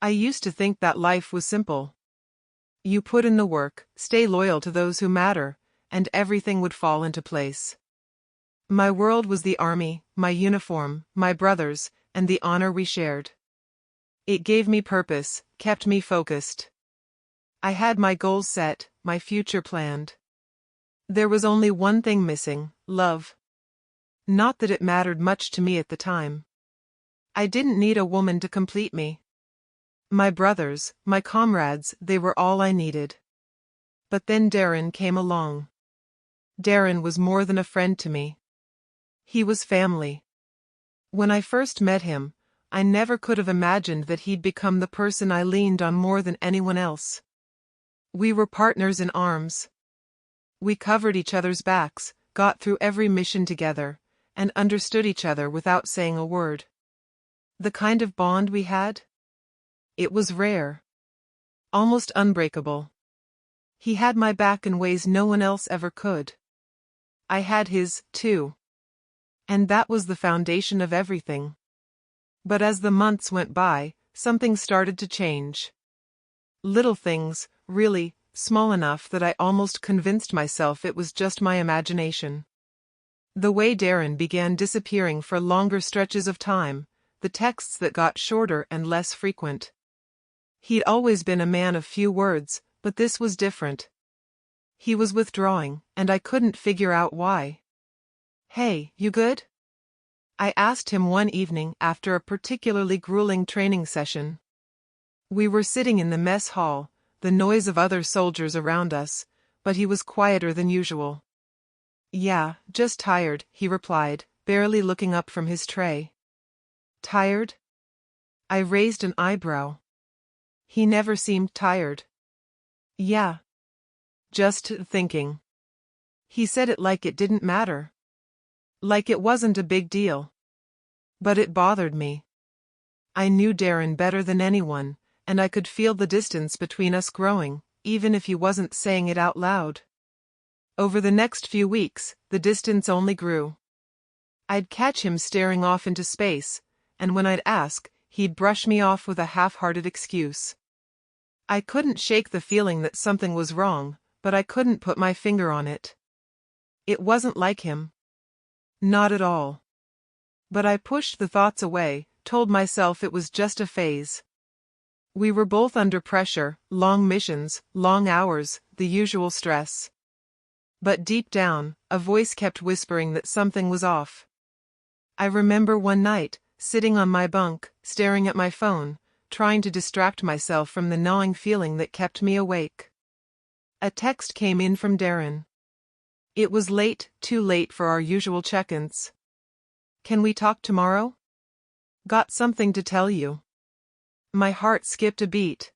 I used to think that life was simple. You put in the work, stay loyal to those who matter, and everything would fall into place. My world was the army, my uniform, my brothers, and the honor we shared. It gave me purpose, kept me focused. I had my goals set, my future planned. There was only one thing missing: love. Not that it mattered much to me at the time. I didn't need a woman to complete me. My brothers, my comrades, they were all I needed. But then Darren came along. Darren was more than a friend to me. He was family. When I first met him, I never could have imagined that he'd become the person I leaned on more than anyone else. We were partners in arms. We covered each other's backs, got through every mission together, and understood each other without saying a word. The kind of bond we had? It was rare. Almost unbreakable. He had my back in ways no one else ever could. I had his, too. And that was the foundation of everything. But as the months went by, something started to change. Little things, really, small enough that I almost convinced myself it was just my imagination. The way Darren began disappearing for longer stretches of time, the texts that got shorter and less frequent. He'd always been a man of few words, but this was different. He was withdrawing, and I couldn't figure out why. "Hey, you good?" I asked him one evening after a particularly grueling training session. We were sitting in the mess hall, the noise of other soldiers around us, but he was quieter than usual. "Yeah, just tired," he replied, barely looking up from his tray. "Tired?" I raised an eyebrow. He never seemed tired. "Yeah. Just thinking." He said it like it didn't matter. Like it wasn't a big deal. But it bothered me. I knew Darren better than anyone, and I could feel the distance between us growing, even if he wasn't saying it out loud. Over the next few weeks, the distance only grew. I'd catch him staring off into space, and when I'd ask, he'd brush me off with a half-hearted excuse. I couldn't shake the feeling that something was wrong, but I couldn't put my finger on it. It wasn't like him. Not at all. But I pushed the thoughts away, told myself it was just a phase. We were both under pressure, long missions, long hours, the usual stress. But deep down, a voice kept whispering that something was off. I remember one night, sitting on my bunk, staring at my phone, trying to distract myself from the gnawing feeling that kept me awake. A text came in from Darren. It was late, too late for our usual check-ins. "Can we talk tomorrow? Got something to tell you." My heart skipped a beat.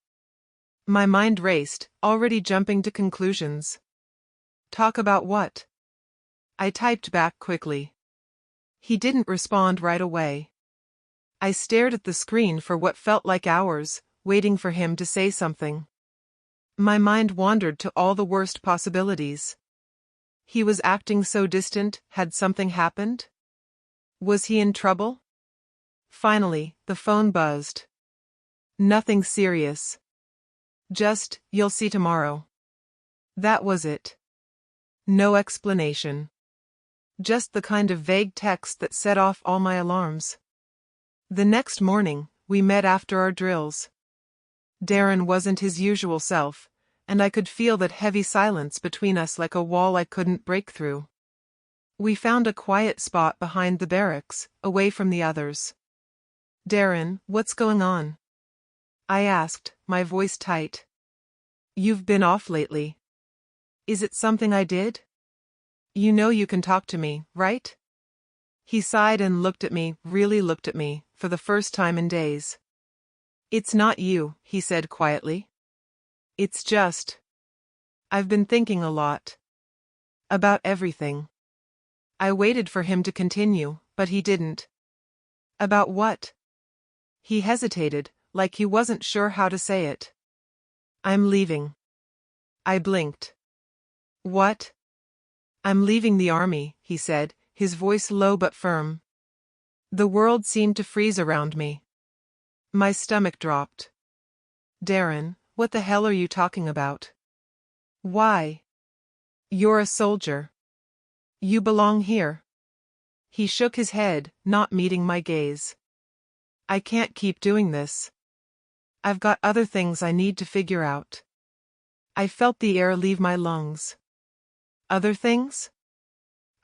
My mind raced, already jumping to conclusions. "Talk about what?" I typed back quickly. He didn't respond right away. I stared at the screen for what felt like hours, waiting for him to say something. My mind wandered to all the worst possibilities. He was acting so distant. Had something happened? Was he in trouble? Finally, the phone buzzed. Nothing serious. Just, "You'll see tomorrow." That was it. No explanation. Just the kind of vague text that set off all my alarms. The next morning, we met after our drills. Darren wasn't his usual self, and I could feel that heavy silence between us like a wall I couldn't break through. We found a quiet spot behind the barracks, away from the others. "Darren, what's going on?" I asked, my voice tight. "You've been off lately. Is it something I did? You know you can talk to me, right?" He sighed and looked at me, really looked at me, for the first time in days. "It's not you," he said quietly. "It's just... I've been thinking a lot. About everything." I waited for him to continue, but he didn't. "About what?" He hesitated, like he wasn't sure how to say it. "I'm leaving." I blinked. "What?" "I'm leaving the army," he said, his voice low but firm. The world seemed to freeze around me. My stomach dropped. Darren, what the hell are you talking about? Why? You're a soldier. You belong here. He shook his head, not meeting my gaze. I can't keep doing this. I've got other things I need to figure out. I felt the air leave my lungs. Other things?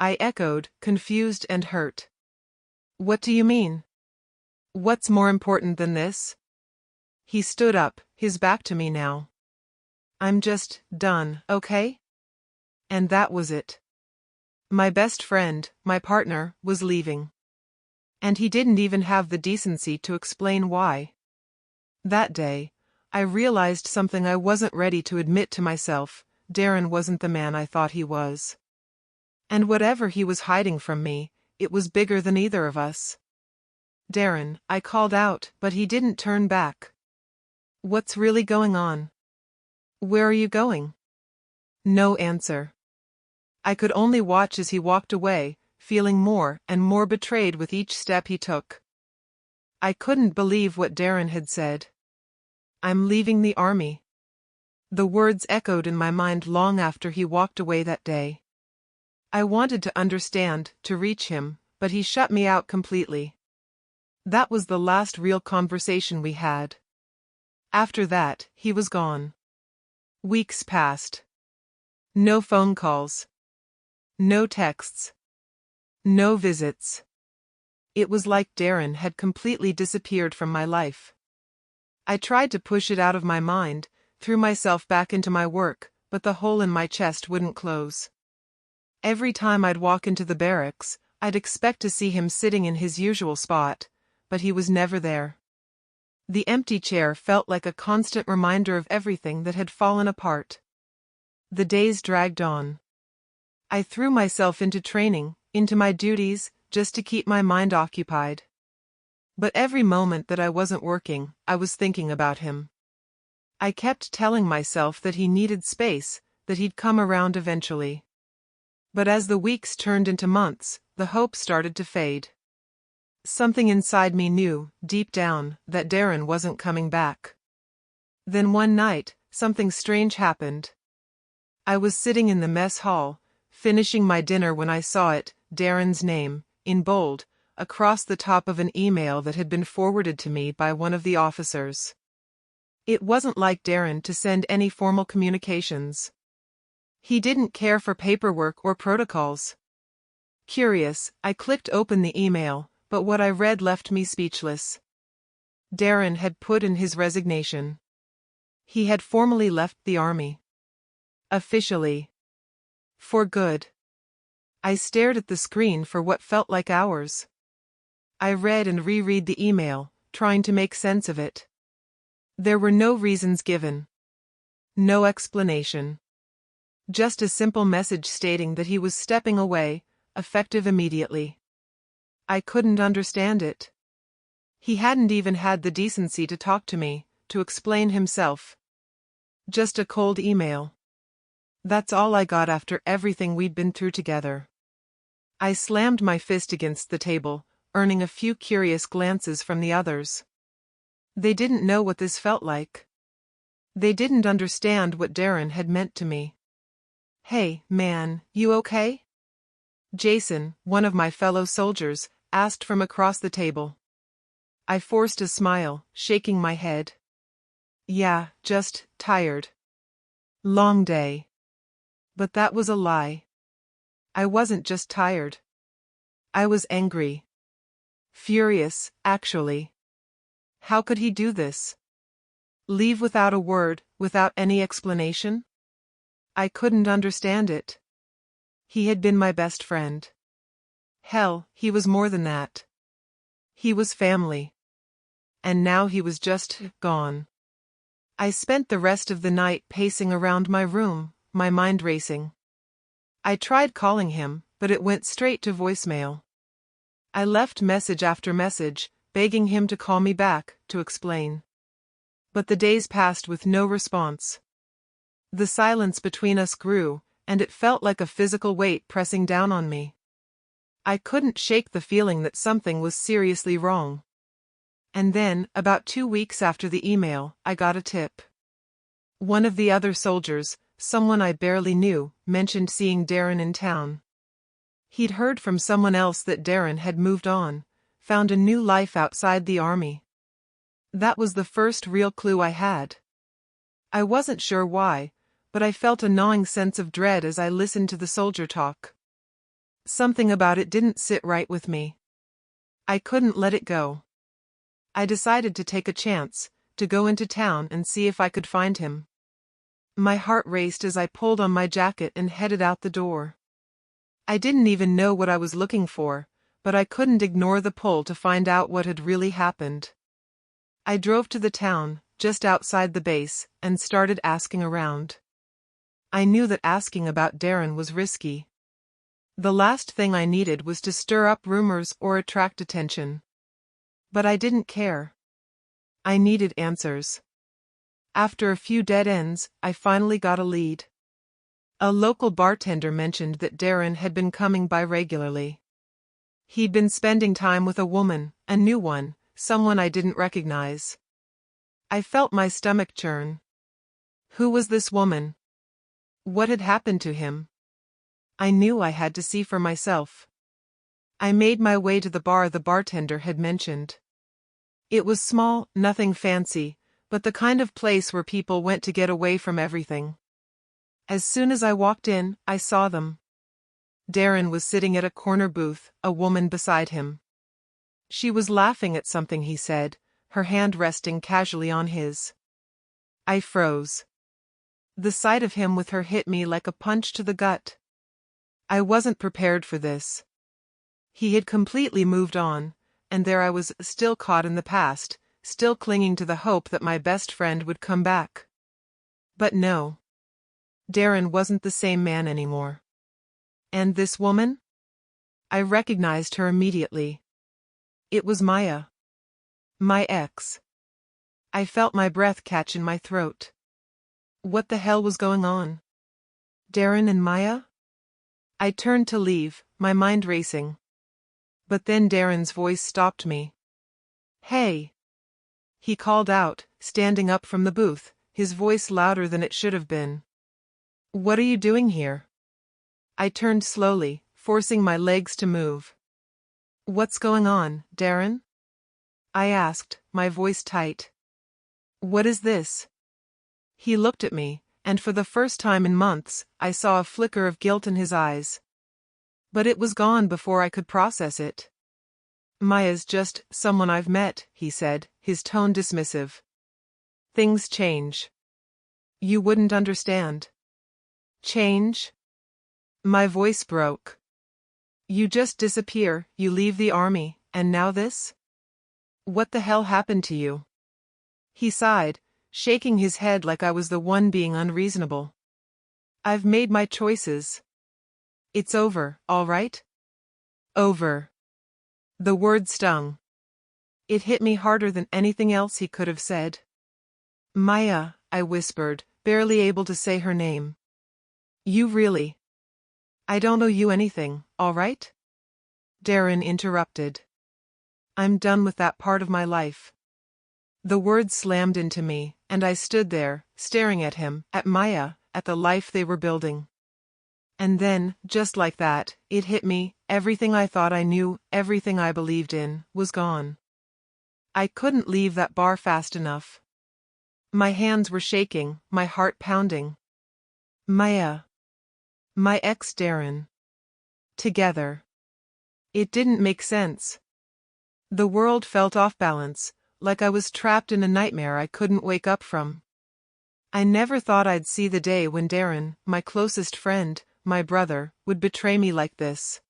I echoed, confused and hurt. What do you mean? What's more important than this? He stood up, his back to me now. I'm just done, okay? And that was it. My best friend, my partner, was leaving. And he didn't even have the decency to explain why. That day, I realized something I wasn't ready to admit to myself. Darren wasn't the man I thought he was. And whatever he was hiding from me, it was bigger than either of us. Darren, I called out, but he didn't turn back. What's really going on? Where are you going? No answer. I could only watch as he walked away, feeling more and more betrayed with each step he took. I couldn't believe what Darren had said. I'm leaving the army. The words echoed in my mind long after he walked away that day. I wanted to understand, to reach him, but he shut me out completely. That was the last real conversation we had. After that, he was gone. Weeks passed. No phone calls. No texts. No visits. It was like Darren had completely disappeared from my life. I tried to push it out of my mind, threw myself back into my work, but the hole in my chest wouldn't close. Every time I'd walk into the barracks, I'd expect to see him sitting in his usual spot, but he was never there. The empty chair felt like a constant reminder of everything that had fallen apart. The days dragged on. I threw myself into training, into my duties, just to keep my mind occupied. But every moment that I wasn't working, I was thinking about him. I kept telling myself that he needed space, that he'd come around eventually. But as the weeks turned into months, the hope started to fade. Something inside me knew, deep down, that Darren wasn't coming back. Then one night, something strange happened. I was sitting in the mess hall, finishing my dinner when I saw it, Darren's name, in bold, across the top of an email that had been forwarded to me by one of the officers. It wasn't like Darren to send any formal communications. He didn't care for paperwork or protocols. Curious, I clicked open the email, but what I read left me speechless. Darren had put in his resignation. He had formally left the army. Officially. For good. I stared at the screen for what felt like hours. I read and reread the email, trying to make sense of it. There were no reasons given. No explanation. Just a simple message stating that he was stepping away, effective immediately. I couldn't understand it. He hadn't even had the decency to talk to me, to explain himself. Just a cold email. That's all I got after everything we'd been through together. I slammed my fist against the table, earning a few curious glances from the others. They didn't know what this felt like. They didn't understand what Darren had meant to me. Hey, man, you okay? Jason, one of my fellow soldiers, asked from across the table. I forced a smile, shaking my head. Yeah, just tired. Long day. But that was a lie. I wasn't just tired. I was angry. Furious, actually. How could he do this? Leave without a word, without any explanation? I couldn't understand it. He had been my best friend. Hell, he was more than that. He was family. And now he was just gone. I spent the rest of the night pacing around my room, my mind racing. I tried calling him, but it went straight to voicemail. I left message after message, begging him to call me back, to explain. But the days passed with no response. The silence between us grew, and it felt like a physical weight pressing down on me. I couldn't shake the feeling that something was seriously wrong. And then, about 2 weeks after the email, I got a tip. One of the other soldiers, someone I barely knew, mentioned seeing Darren in town. He'd heard from someone else that Darren had moved on, found a new life outside the army. That was the first real clue I had. I wasn't sure why, but I felt a gnawing sense of dread as I listened to the soldier talk. Something about it didn't sit right with me. I couldn't let it go. I decided to take a chance, to go into town and see if I could find him. My heart raced as I pulled on my jacket and headed out the door. I didn't even know what I was looking for, but I couldn't ignore the pull to find out what had really happened. I drove to the town, just outside the base, and started asking around. I knew that asking about Darren was risky. The last thing I needed was to stir up rumors or attract attention. But I didn't care. I needed answers. After a few dead ends, I finally got a lead. A local bartender mentioned that Darren had been coming by regularly. He'd been spending time with a woman, a new one, someone I didn't recognize. I felt my stomach churn. Who was this woman? What had happened to him? I knew I had to see for myself. I made my way to the bar the bartender had mentioned. It was small, nothing fancy, but the kind of place where people went to get away from everything. As soon as I walked in, I saw them. Darren was sitting at a corner booth, a woman beside him. She was laughing at something he said, her hand resting casually on his. I froze. The sight of him with her hit me like a punch to the gut. I wasn't prepared for this. He had completely moved on, and there I was, still caught in the past, still clinging to the hope that my best friend would come back. But no. Darren wasn't the same man anymore. And this woman? I recognized her immediately. It was Maya. My ex. I felt my breath catch in my throat. What the hell was going on? Darren and Maya? I turned to leave, my mind racing. But then Darren's voice stopped me. Hey! He called out, standing up from the booth, his voice louder than it should have been. What are you doing here? I turned slowly, forcing my legs to move. What's going on, Darren? I asked, my voice tight. What is this? He looked at me, and for the first time in months, I saw a flicker of guilt in his eyes. But it was gone before I could process it. Maya's just someone I've met, he said, his tone dismissive. Things change. You wouldn't understand. Change? My voice broke. You just disappear, you leave the army, and now this? What the hell happened to you? He sighed, shaking his head like I was the one being unreasonable. I've made my choices. It's over, all right? Over. The word stung. It hit me harder than anything else he could have said. Maya, I whispered, barely able to say her name. You really? I don't owe you anything, all right? Darren interrupted. I'm done with that part of my life. The words slammed into me, and I stood there, staring at him, at Maya, at the life they were building. And then, just like that, it hit me, everything I thought I knew, everything I believed in, was gone. I couldn't leave that bar fast enough. My hands were shaking, my heart pounding. Maya. My ex Darren. Together. It didn't make sense. The world felt off balance, like I was trapped in a nightmare I couldn't wake up from. I never thought I'd see the day when Darren, my closest friend, my brother, would betray me like this.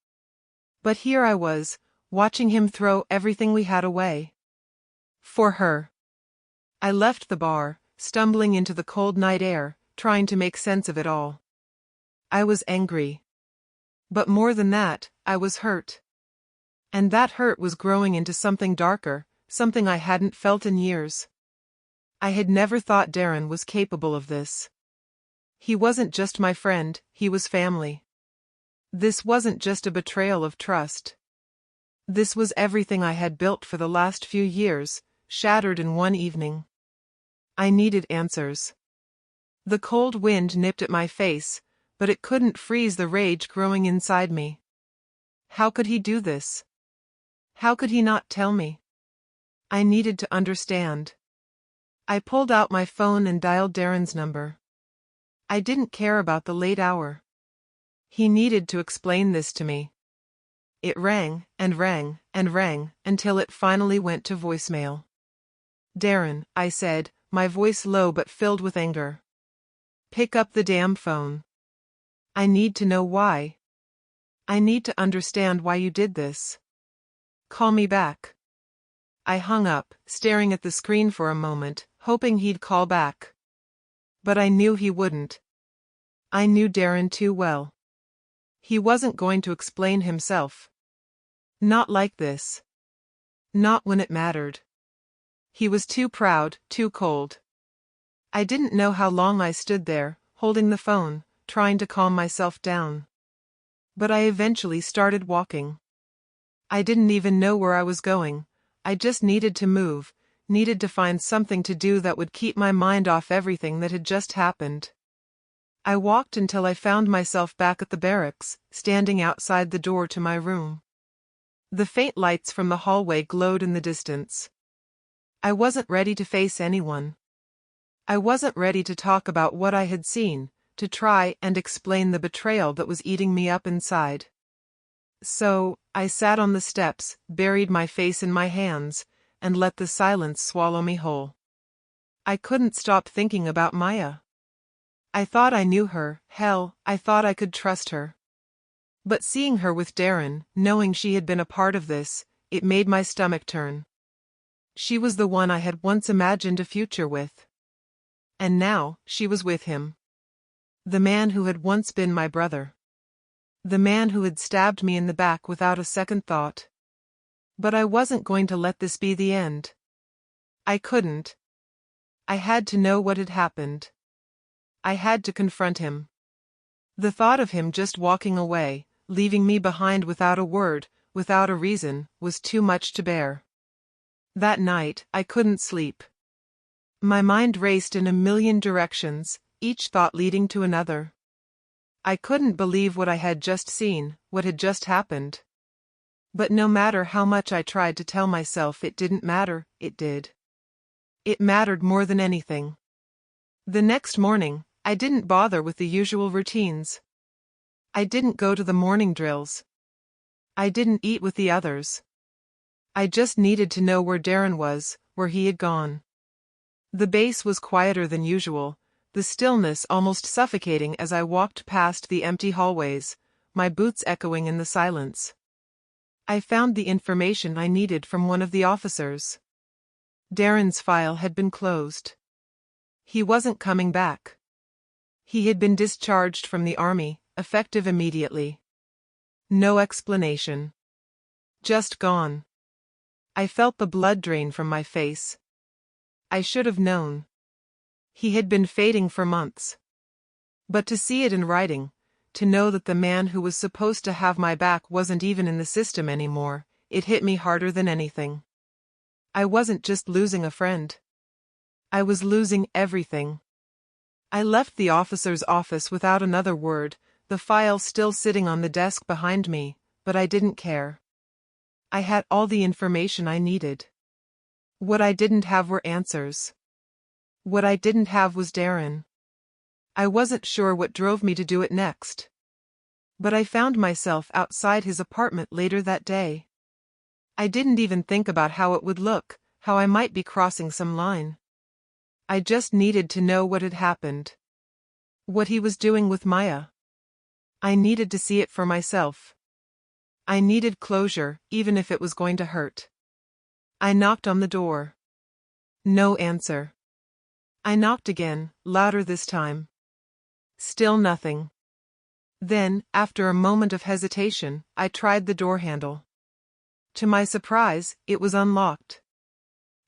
But here I was, watching him throw everything we had away. For her. I left the bar, stumbling into the cold night air, trying to make sense of it all. I was angry. But more than that, I was hurt. And that hurt was growing into something darker, something I hadn't felt in years. I had never thought Darren was capable of this. He wasn't just my friend, he was family. This wasn't just a betrayal of trust. This was everything I had built for the last few years, shattered in one evening. I needed answers. The cold wind nipped at my face, but it couldn't freeze the rage growing inside me. How could he do this? How could he not tell me? I needed to understand. I pulled out my phone and dialed Darren's number. I didn't care about the late hour. He needed to explain this to me. It rang, and rang, and rang, until it finally went to voicemail. "Darren," I said, my voice low but filled with anger. "Pick up the damn phone. I need to know why. I need to understand why you did this. Call me back." I hung up, staring at the screen for a moment, hoping he'd call back. But I knew he wouldn't. I knew Darren too well. He wasn't going to explain himself. Not like this. Not when it mattered. He was too proud, too cold. I didn't know how long I stood there, holding the phone, trying to calm myself down. But I eventually started walking. I didn't even know where I was going. I just needed to move, needed to find something to do that would keep my mind off everything that had just happened. I walked until I found myself back at the barracks, standing outside the door to my room. The faint lights from the hallway glowed in the distance. I wasn't ready to face anyone. I wasn't ready to talk about what I had seen, to try and explain the betrayal that was eating me up inside. So, I sat on the steps, buried my face in my hands, and let the silence swallow me whole. I couldn't stop thinking about Maya. I thought I knew her, hell, I thought I could trust her. But seeing her with Darren, knowing she had been a part of this, it made my stomach turn. She was the one I had once imagined a future with. And now, she was with him. The man who had once been my brother. The man who had stabbed me in the back without a second thought. But I wasn't going to let this be the end. I couldn't. I had to know what had happened. I had to confront him. The thought of him just walking away, leaving me behind without a word, without a reason, was too much to bear. That night, I couldn't sleep. My mind raced in a million directions, each thought leading to another. I couldn't believe what I had just seen, what had just happened. But no matter how much I tried to tell myself it didn't matter, it did. It mattered more than anything. The next morning, I didn't bother with the usual routines. I didn't go to the morning drills. I didn't eat with the others. I just needed to know where Darren was, where he had gone. The base was quieter than usual, the stillness almost suffocating as I walked past the empty hallways, my boots echoing in the silence. I found the information I needed from one of the officers. Darren's file had been closed. He wasn't coming back. He had been discharged from the army, effective immediately. No explanation. Just gone. I felt the blood drain from my face. I should have known. He had been fading for months. But to see it in writing, to know that the man who was supposed to have my back wasn't even in the system anymore, it hit me harder than anything. I wasn't just losing a friend. I was losing everything. I left the officer's office without another word, the file still sitting on the desk behind me, but I didn't care. I had all the information I needed. What I didn't have were answers. What I didn't have was Darren. I wasn't sure what drove me to do it next. But I found myself outside his apartment later that day. I didn't even think about how it would look, how I might be crossing some line. I just needed to know what had happened. What he was doing with Maya. I needed to see it for myself. I needed closure, even if it was going to hurt. I knocked on the door. No answer. I knocked again, louder this time. Still nothing. Then, after a moment of hesitation, I tried the door handle. To my surprise, it was unlocked.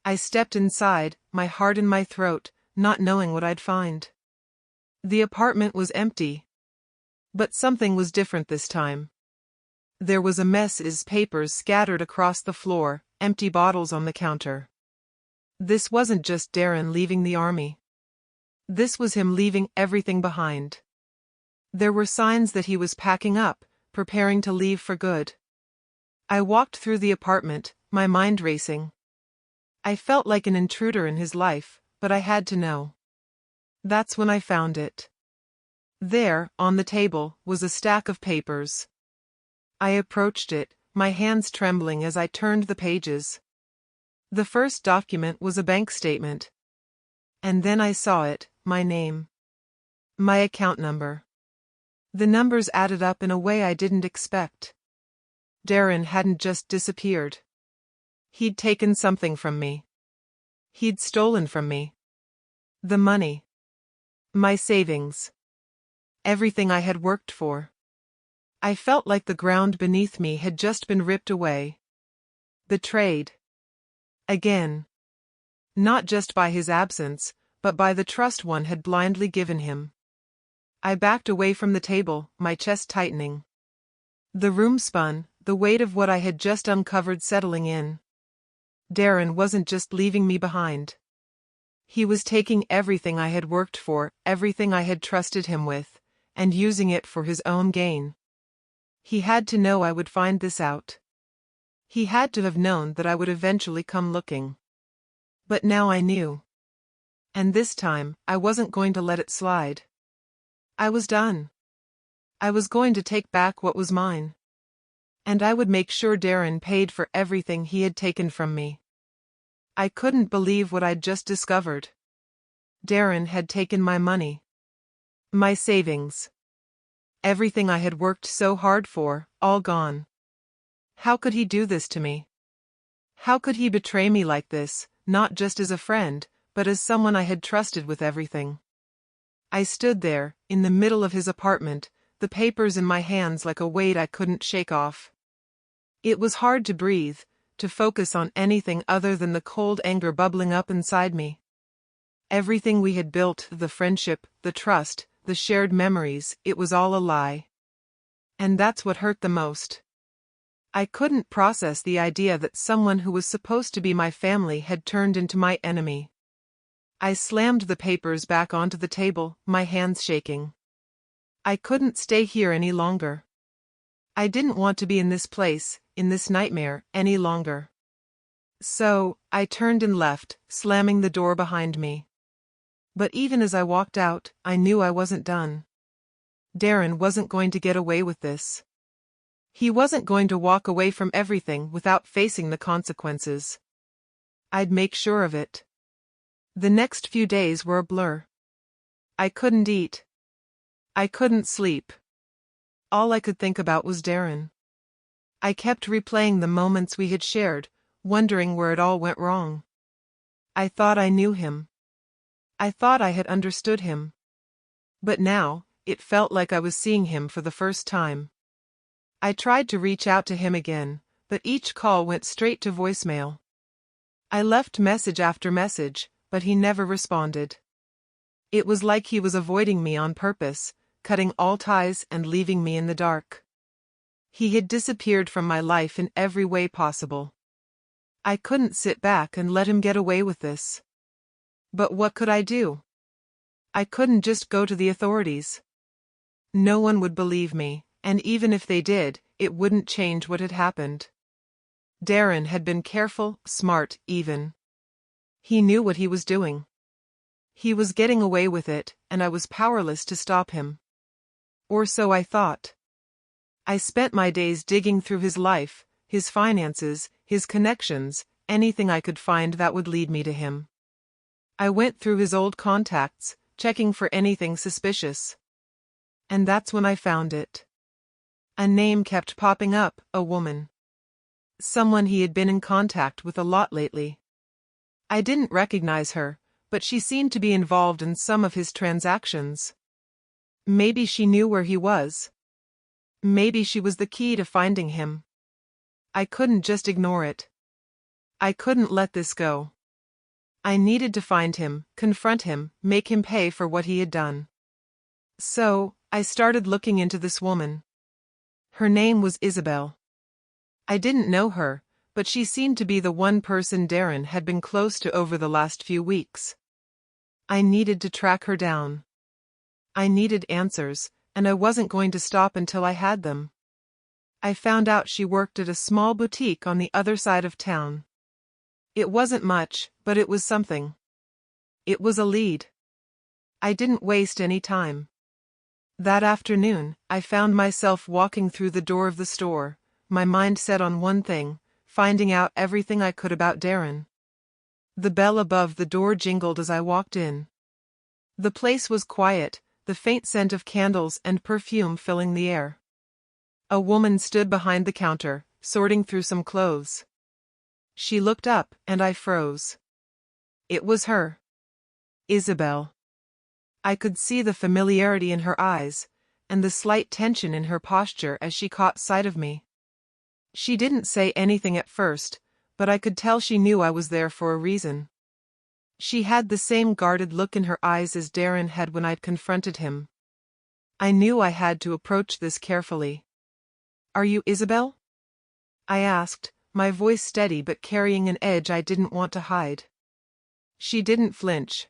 I stepped inside, my heart in my throat, not knowing what I'd find. The apartment was empty. But something was different this time. There was a mess of papers scattered across the floor, empty bottles on the counter. This wasn't just Darren leaving the army. This was him leaving everything behind. There were signs that he was packing up, preparing to leave for good. I walked through the apartment, my mind racing. I felt like an intruder in his life, but I had to know. That's when I found it. There, on the table, was a stack of papers. I approached it, my hands trembling as I turned the pages. The first document was a bank statement. And then I saw it, my name. My account number. The numbers added up in a way I didn't expect. Darren hadn't just disappeared. He'd taken something from me. He'd stolen from me. The money. My savings. Everything I had worked for. I felt like the ground beneath me had just been ripped away. Betrayed. Again. Not just by his absence, but by the trust one had blindly given him. I backed away from the table, my chest tightening. The room spun, the weight of what I had just uncovered settling in. Darren wasn't just leaving me behind. He was taking everything I had worked for, everything I had trusted him with, and using it for his own gain. He had to know I would find this out. He had to have known that I would eventually come looking. But now I knew. And this time, I wasn't going to let it slide. I was done. I was going to take back what was mine. And I would make sure Darren paid for everything he had taken from me. I couldn't believe what I'd just discovered. Darren had taken my money. My savings. Everything I had worked so hard for, all gone. How could he do this to me? How could he betray me like this, not just as a friend, but as someone I had trusted with everything? I stood there, in the middle of his apartment, the papers in my hands like a weight I couldn't shake off. It was hard to breathe, to focus on anything other than the cold anger bubbling up inside me. Everything we had built, the friendship, the trust, the shared memories, it was all a lie. And that's what hurt the most. I couldn't process the idea that someone who was supposed to be my family had turned into my enemy. I slammed the papers back onto the table, my hands shaking. I couldn't stay here any longer. I didn't want to be in this place, in this nightmare, any longer. So, I turned and left, slamming the door behind me. But even as I walked out, I knew I wasn't done. Darren wasn't going to get away with this. He wasn't going to walk away from everything without facing the consequences. I'd make sure of it. The next few days were a blur. I couldn't eat. I couldn't sleep. All I could think about was Darren. I kept replaying the moments we had shared, wondering where it all went wrong. I thought I knew him. I thought I had understood him. But now, it felt like I was seeing him for the first time. I tried to reach out to him again, but each call went straight to voicemail. I left message after message, but he never responded. It was like he was avoiding me on purpose, cutting all ties and leaving me in the dark. He had disappeared from my life in every way possible. I couldn't sit back and let him get away with this. But what could I do? I couldn't just go to the authorities. No one would believe me, and even if they did, it wouldn't change what had happened. Darren had been careful, smart, even. He knew what he was doing. He was getting away with it, and I was powerless to stop him. Or so I thought. I spent my days digging through his life, his finances, his connections, anything I could find that would lead me to him. I went through his old contacts, checking for anything suspicious. And that's when I found it. A name kept popping up, a woman. Someone he had been in contact with a lot lately. I didn't recognize her, but she seemed to be involved in some of his transactions. Maybe she knew where he was. Maybe she was the key to finding him. I couldn't just ignore it. I couldn't let this go. I needed to find him, confront him, make him pay for what he had done. So, I started looking into this woman. Her name was Isabel. I didn't know her, but she seemed to be the one person Darren had been close to over the last few weeks. I needed to track her down. I needed answers, and I wasn't going to stop until I had them. I found out she worked at a small boutique on the other side of town. It wasn't much, but it was something. It was a lead. I didn't waste any time. That afternoon, I found myself walking through the door of the store, my mind set on one thing: finding out everything I could about Darren. The bell above the door jingled as I walked in. The place was quiet, the faint scent of candles and perfume filling the air. A woman stood behind the counter, sorting through some clothes. She looked up, and I froze. It was her. Isabel. I could see the familiarity in her eyes, and the slight tension in her posture as she caught sight of me. She didn't say anything at first, but I could tell she knew I was there for a reason. She had the same guarded look in her eyes as Darren had when I'd confronted him. I knew I had to approach this carefully. "Are you Isabel?" I asked, my voice steady but carrying an edge I didn't want to hide. She didn't flinch.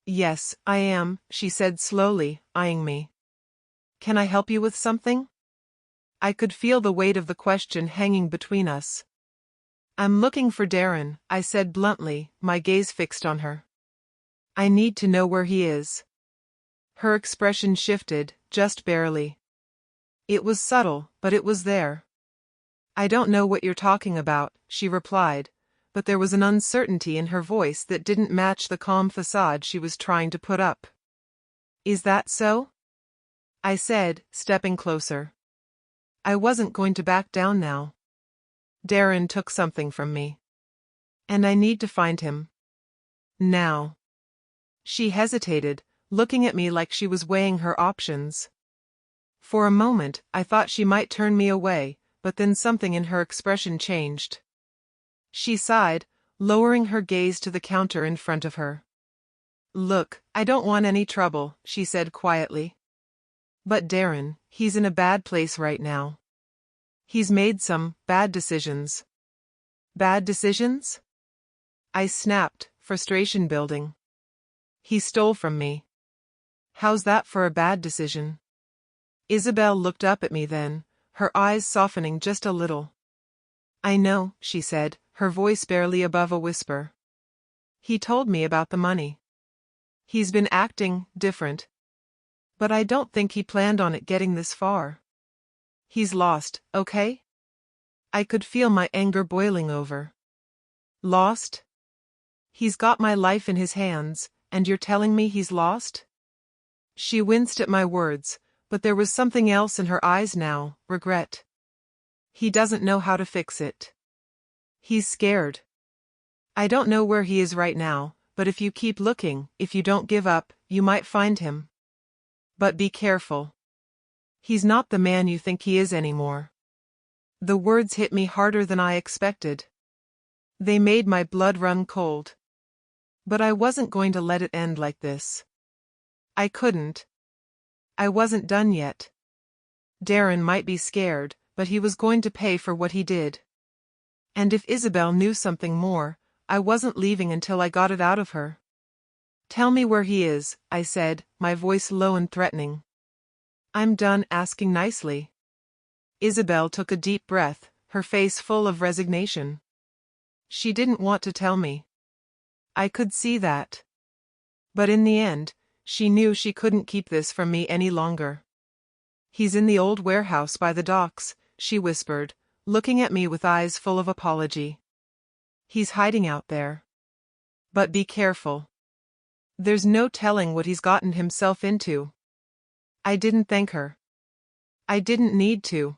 "Yes, I am," she said slowly, eyeing me. "Can I help you with something?" I could feel the weight of the question hanging between us. "I'm looking for Darren," I said bluntly, my gaze fixed on her. "I need to know where he is." Her expression shifted, just barely. It was subtle, but it was there. "I don't know what you're talking about," she replied, but there was an uncertainty in her voice that didn't match the calm facade she was trying to put up. "Is that so?" I said, stepping closer. I wasn't going to back down now. Darren took something from me. And I need to find him. Now. She hesitated, looking at me like she was weighing her options. For a moment, I thought she might turn me away, but then something in her expression changed. She sighed, lowering her gaze to the counter in front of her. "Look, I don't want any trouble," she said quietly. "But Darren, he's in a bad place right now. He's made some bad decisions." "Bad decisions?" I snapped, frustration building. "He stole from me." "How's that for a bad decision?" Isabel looked up at me then, her eyes softening just a little. "I know," she said, her voice barely above a whisper. "He told me about the money. He's been acting different. But I don't think he planned on it getting this far. He's lost, okay?" I could feel my anger boiling over. "Lost? He's got my life in his hands, and you're telling me he's lost?" She winced at my words, but there was something else in her eyes now: regret. "He doesn't know how to fix it. He's scared. I don't know where he is right now, but if you keep looking, if you don't give up, you might find him. But be careful. He's not the man you think he is anymore." The words hit me harder than I expected. They made my blood run cold. But I wasn't going to let it end like this. I couldn't. I wasn't done yet. Darren might be scared, but he was going to pay for what he did. And if Isabel knew something more, I wasn't leaving until I got it out of her. "Tell me where he is," I said, my voice low and threatening. "I'm done asking nicely." Isabel took a deep breath, her face full of resignation. She didn't want to tell me. I could see that. But in the end, she knew she couldn't keep this from me any longer. "He's in the old warehouse by the docks," she whispered, looking at me with eyes full of apology. "He's hiding out there. But be careful. There's no telling what he's gotten himself into." I didn't thank her. I didn't need to.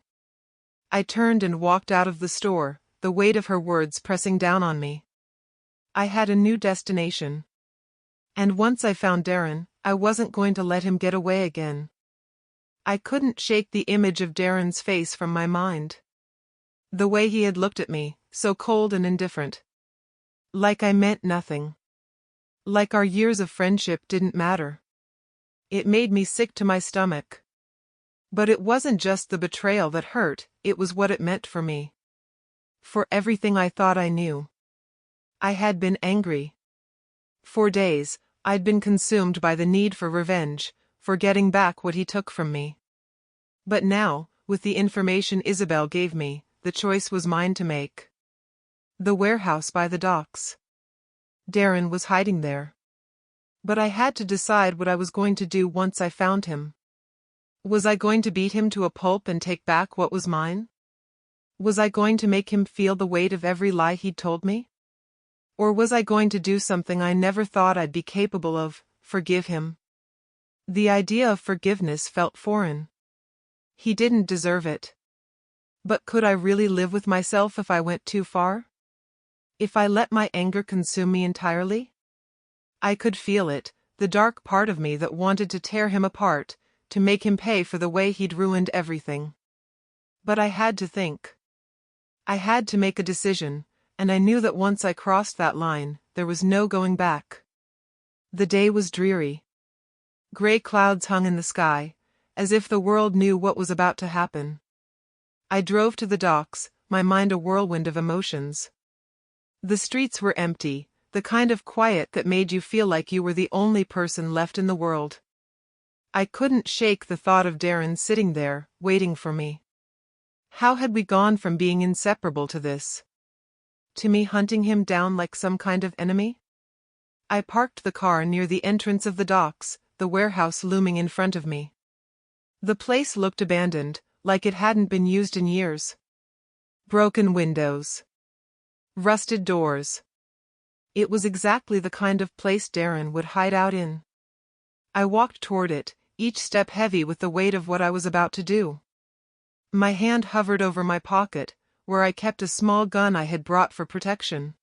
I turned and walked out of the store, the weight of her words pressing down on me. I had a new destination. And once I found Darren, I wasn't going to let him get away again. I couldn't shake the image of Darren's face from my mind. The way he had looked at me, so cold and indifferent. Like I meant nothing. Like our years of friendship didn't matter. It made me sick to my stomach. But it wasn't just the betrayal that hurt, it was what it meant for me. For everything I thought I knew. I had been angry. For days, I'd been consumed by the need for revenge, for getting back what he took from me. But now, with the information Isabel gave me, the choice was mine to make. The warehouse by the docks. Darren was hiding there. But I had to decide what I was going to do once I found him. Was I going to beat him to a pulp and take back what was mine? Was I going to make him feel the weight of every lie he'd told me? Or was I going to do something I never thought I'd be capable of, forgive him? The idea of forgiveness felt foreign. He didn't deserve it. But could I really live with myself if I went too far? If I let my anger consume me entirely? I could feel it, the dark part of me that wanted to tear him apart, to make him pay for the way he'd ruined everything. But I had to think. I had to make a decision, and I knew that once I crossed that line, there was no going back. The day was dreary. Gray clouds hung in the sky, as if the world knew what was about to happen. I drove to the docks, my mind a whirlwind of emotions. The streets were empty, the kind of quiet that made you feel like you were the only person left in the world. I couldn't shake the thought of Darren sitting there, waiting for me. How had we gone from being inseparable to this? To me hunting him down like some kind of enemy? I parked the car near the entrance of the docks, the warehouse looming in front of me. The place looked abandoned, like it hadn't been used in years. Broken windows. Rusted doors. It was exactly the kind of place Darren would hide out in. I walked toward it, each step heavy with the weight of what I was about to do. My hand hovered over my pocket, where I kept a small gun I had brought for protection.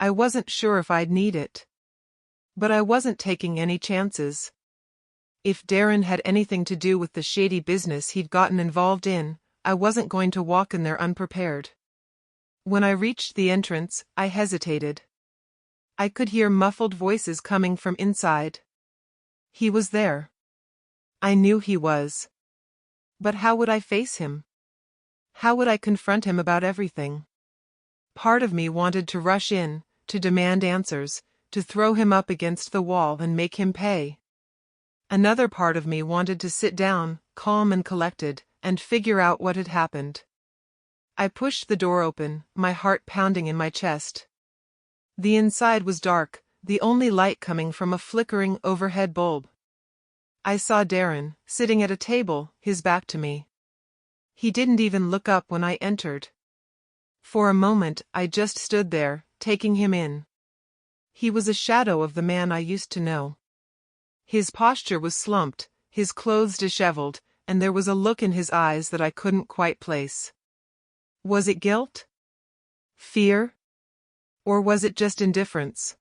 I wasn't sure if I'd need it. But I wasn't taking any chances. If Darren had anything to do with the shady business he'd gotten involved in, I wasn't going to walk in there unprepared. When I reached the entrance, I hesitated. I could hear muffled voices coming from inside. He was there. I knew he was. But how would I face him? How would I confront him about everything? Part of me wanted to rush in, to demand answers, to throw him up against the wall and make him pay. Another part of me wanted to sit down, calm and collected, and figure out what had happened. I pushed the door open, my heart pounding in my chest. The inside was dark, the only light coming from a flickering overhead bulb. I saw Darren, sitting at a table, his back to me. He didn't even look up when I entered. For a moment, I just stood there, taking him in. He was a shadow of the man I used to know. His posture was slumped, his clothes disheveled, and there was a look in his eyes that I couldn't quite place. Was it guilt? Fear? Or was it just indifference?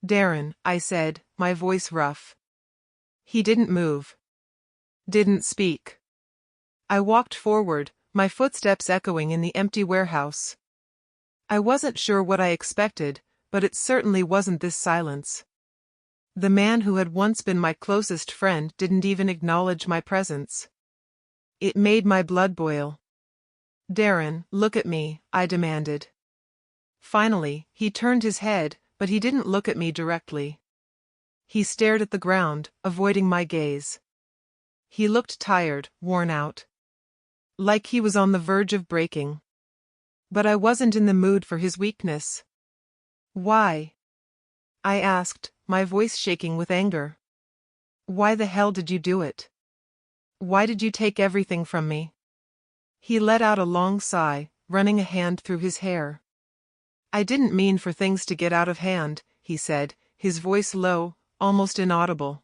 Darren, I said, my voice rough. He didn't move. Didn't speak. I walked forward, my footsteps echoing in the empty warehouse. I wasn't sure what I expected, but it certainly wasn't this silence. The man who had once been my closest friend didn't even acknowledge my presence. It made my blood boil. Darren, look at me, I demanded. Finally, he turned his head, but he didn't look at me directly. He stared at the ground, avoiding my gaze. He looked tired, worn out. Like he was on the verge of breaking. But I wasn't in the mood for his weakness. Why? I asked, my voice shaking with anger. Why the hell did you do it? Why did you take everything from me? He let out a long sigh, running a hand through his hair. I didn't mean for things to get out of hand, he said, his voice low, almost inaudible.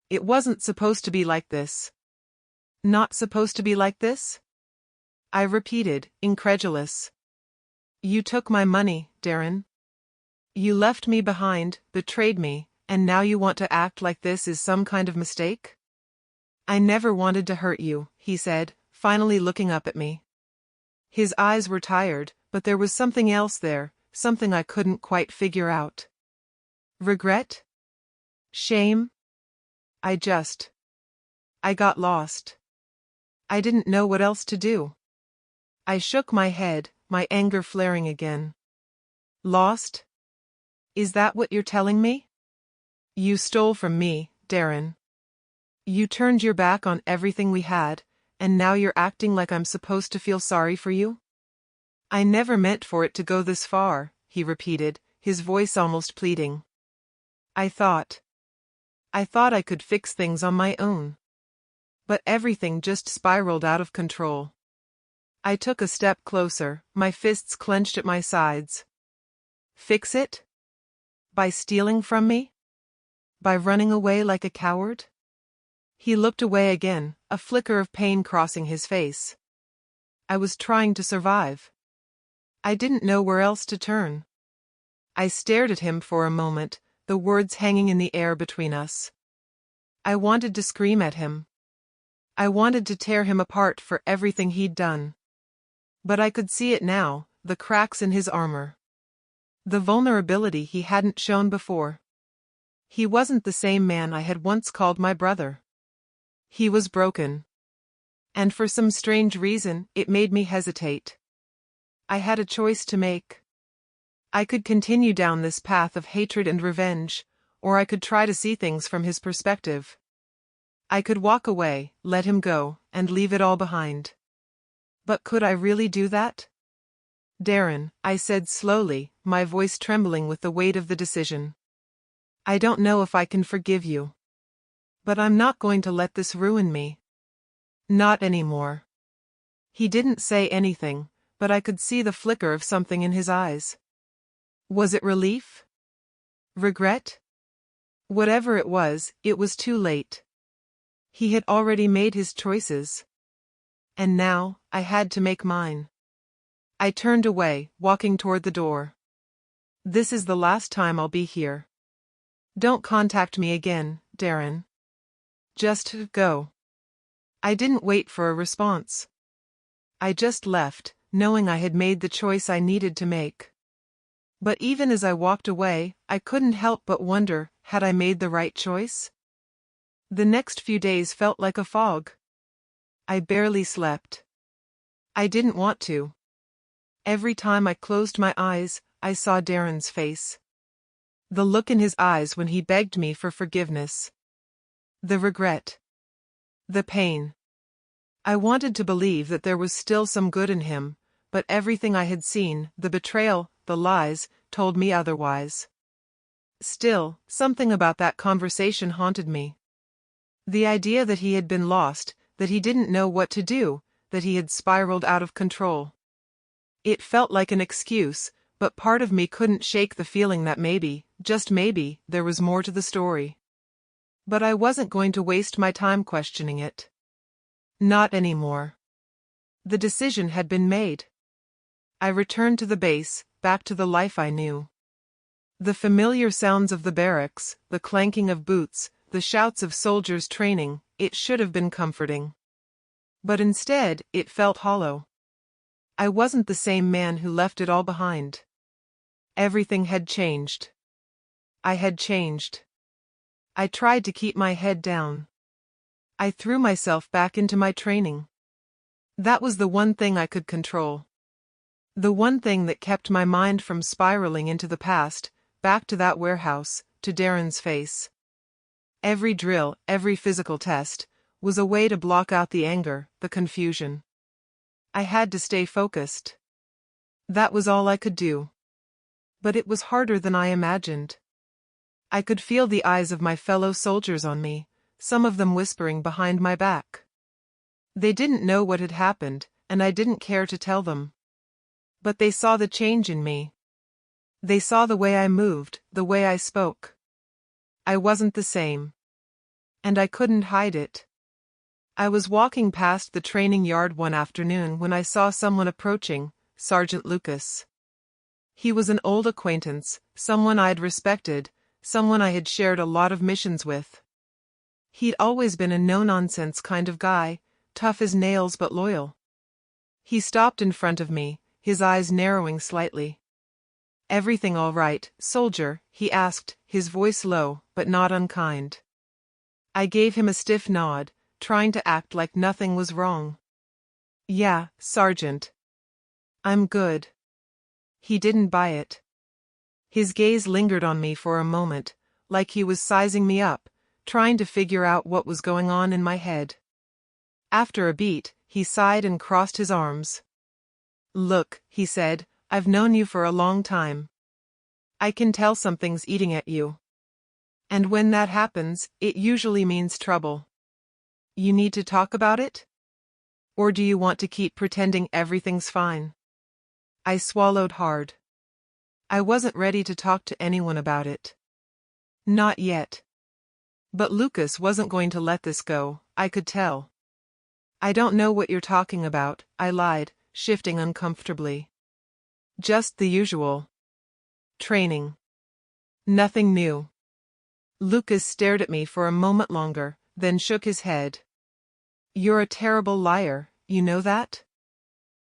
It wasn't supposed to be like this. Not supposed to be like this? I repeated, incredulous. You took my money, Darren. You left me behind, betrayed me, and now you want to act like this is some kind of mistake? I never wanted to hurt you, he said, finally looking up at me. His eyes were tired, but there was something else there, something I couldn't quite figure out. Regret? Shame? I got lost. I didn't know what else to do. I shook my head, my anger flaring again. Lost? Is that what you're telling me? You stole from me, Darren. You turned your back on everything we had, and now you're acting like I'm supposed to feel sorry for you? I never meant for it to go this far, he repeated, his voice almost pleading. I thought I could fix things on my own. But everything just spiraled out of control. I took a step closer, my fists clenched at my sides. Fix it? By stealing from me? By running away like a coward? He looked away again, a flicker of pain crossing his face. I was trying to survive. I didn't know where else to turn. I stared at him for a moment, the words hanging in the air between us. I wanted to scream at him. I wanted to tear him apart for everything he'd done. But I could see it now, the cracks in his armor. The vulnerability he hadn't shown before. He wasn't the same man I had once called my brother. He was broken. And for some strange reason, it made me hesitate. I had a choice to make. I could continue down this path of hatred and revenge, or I could try to see things from his perspective. I could walk away, let him go, and leave it all behind. But could I really do that? Darren, I said slowly, my voice trembling with the weight of the decision. I don't know if I can forgive you. But I'm not going to let this ruin me. Not anymore. He didn't say anything, but I could see the flicker of something in his eyes. Was it relief? Regret? Whatever it was too late. He had already made his choices. And now, I had to make mine. I turned away, walking toward the door. This is the last time I'll be here. Don't contact me again, Darren. Just go. I didn't wait for a response. I just left, knowing I had made the choice I needed to make. But even as I walked away, I couldn't help but wonder, had I made the right choice? The next few days felt like a fog. I barely slept. I didn't want to. Every time I closed my eyes, I saw Darren's face. The look in his eyes when he begged me for forgiveness. The regret. The pain. I wanted to believe that there was still some good in him, but everything I had seen, the betrayal, the lies, told me otherwise. Still, something about that conversation haunted me. The idea that he had been lost, that he didn't know what to do, that he had spiraled out of control. It felt like an excuse, but part of me couldn't shake the feeling that maybe, just maybe, there was more to the story. But I wasn't going to waste my time questioning it. Not anymore. The decision had been made. I returned to the base, back to the life I knew. The familiar sounds of the barracks, the clanking of boots, the shouts of soldiers training, it should have been comforting. But instead, it felt hollow. I wasn't the same man who left it all behind. Everything had changed. I had changed. I tried to keep my head down. I threw myself back into my training. That was the one thing I could control. The one thing that kept my mind from spiraling into the past, back to that warehouse, to Darren's face. Every drill, every physical test, was a way to block out the anger, the confusion. I had to stay focused. That was all I could do. But it was harder than I imagined. I could feel the eyes of my fellow soldiers on me, some of them whispering behind my back. They didn't know what had happened, and I didn't care to tell them. But they saw the change in me. They saw the way I moved, the way I spoke. I wasn't the same. And I couldn't hide it. I was walking past the training yard one afternoon when I saw someone approaching, Sergeant Lucas. He was an old acquaintance, someone I'd respected, someone I had shared a lot of missions with. He'd always been a no-nonsense kind of guy, tough as nails but loyal. He stopped in front of me, his eyes narrowing slightly. "Everything all right, soldier?" he asked, his voice low, but not unkind. I gave him a stiff nod, trying to act like nothing was wrong. "Yeah, Sergeant. I'm good. He didn't buy it. His gaze lingered on me for a moment, like he was sizing me up, trying to figure out what was going on in my head. After a beat, he sighed and crossed his arms. Look, he said, I've known you for a long time. I can tell something's eating at you. And when that happens, it usually means trouble. You need to talk about it? Or do you want to keep pretending everything's fine? I swallowed hard. I wasn't ready to talk to anyone about it. Not yet. But Lucas wasn't going to let this go, I could tell. I don't know what you're talking about, I lied, shifting uncomfortably. Just the usual. Training. Nothing new. Lucas stared at me for a moment longer, then shook his head. You're a terrible liar, you know that?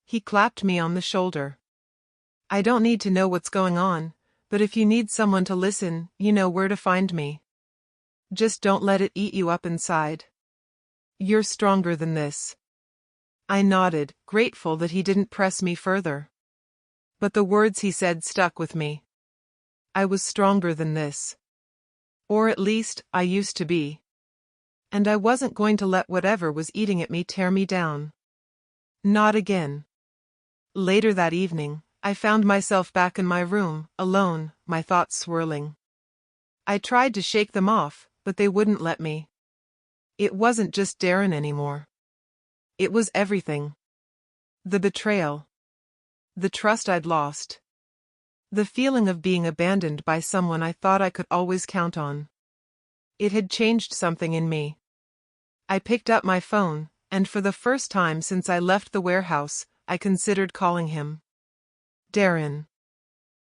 He clapped me on the shoulder. I don't need to know what's going on, but if you need someone to listen, you know where to find me. Just don't let it eat you up inside. You're stronger than this. I nodded, grateful that he didn't press me further. But the words he said stuck with me. I was stronger than this. Or at least, I used to be. And I wasn't going to let whatever was eating at me tear me down. Not again. Later that evening, I found myself back in my room, alone, my thoughts swirling. I tried to shake them off, but they wouldn't let me. It wasn't just Darren anymore. It was everything. The betrayal. The trust I'd lost. The feeling of being abandoned by someone I thought I could always count on. It had changed something in me. I picked up my phone, and for the first time since I left the warehouse, I considered calling him. Darren.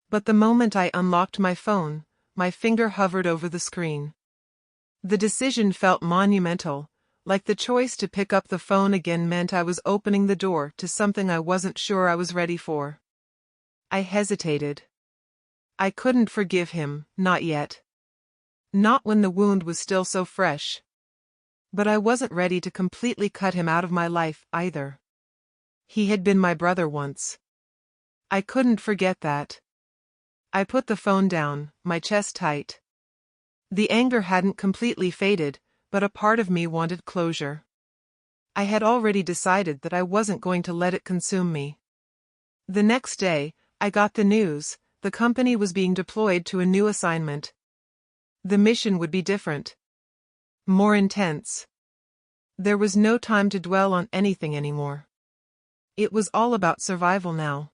But the moment I unlocked my phone, my finger hovered over the screen. The decision felt monumental, like the choice to pick up the phone again meant I was opening the door to something I wasn't sure I was ready for. I hesitated. I couldn't forgive him, not yet. Not when the wound was still so fresh. But I wasn't ready to completely cut him out of my life, either. He had been my brother once. I couldn't forget that. I put the phone down, my chest tight. The anger hadn't completely faded, but a part of me wanted closure. I had already decided that I wasn't going to let it consume me. The next day, I got the news: the company was being deployed to a new assignment. The mission would be different. More intense. There was no time to dwell on anything anymore. It was all about survival now.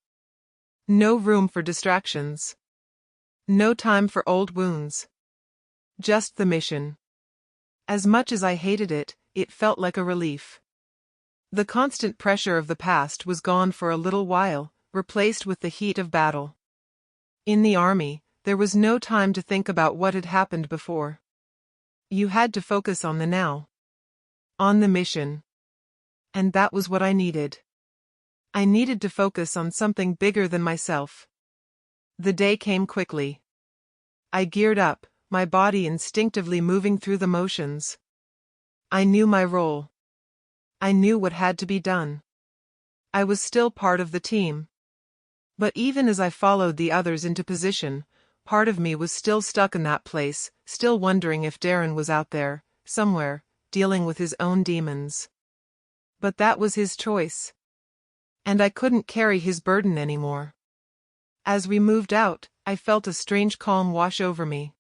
No room for distractions. No time for old wounds. Just the mission. As much as I hated it, it felt like a relief. The constant pressure of the past was gone for a little while, replaced with the heat of battle. In the army, there was no time to think about what had happened before. You had to focus on the now. On the mission. And that was what I needed. I needed to focus on something bigger than myself. The day came quickly. I geared up, my body instinctively moving through the motions. I knew my role. I knew what had to be done. I was still part of the team. But even as I followed the others into position, part of me was still stuck in that place, still wondering if Darren was out there, somewhere, dealing with his own demons. But that was his choice. And I couldn't carry his burden anymore. As we moved out, I felt a strange calm wash over me.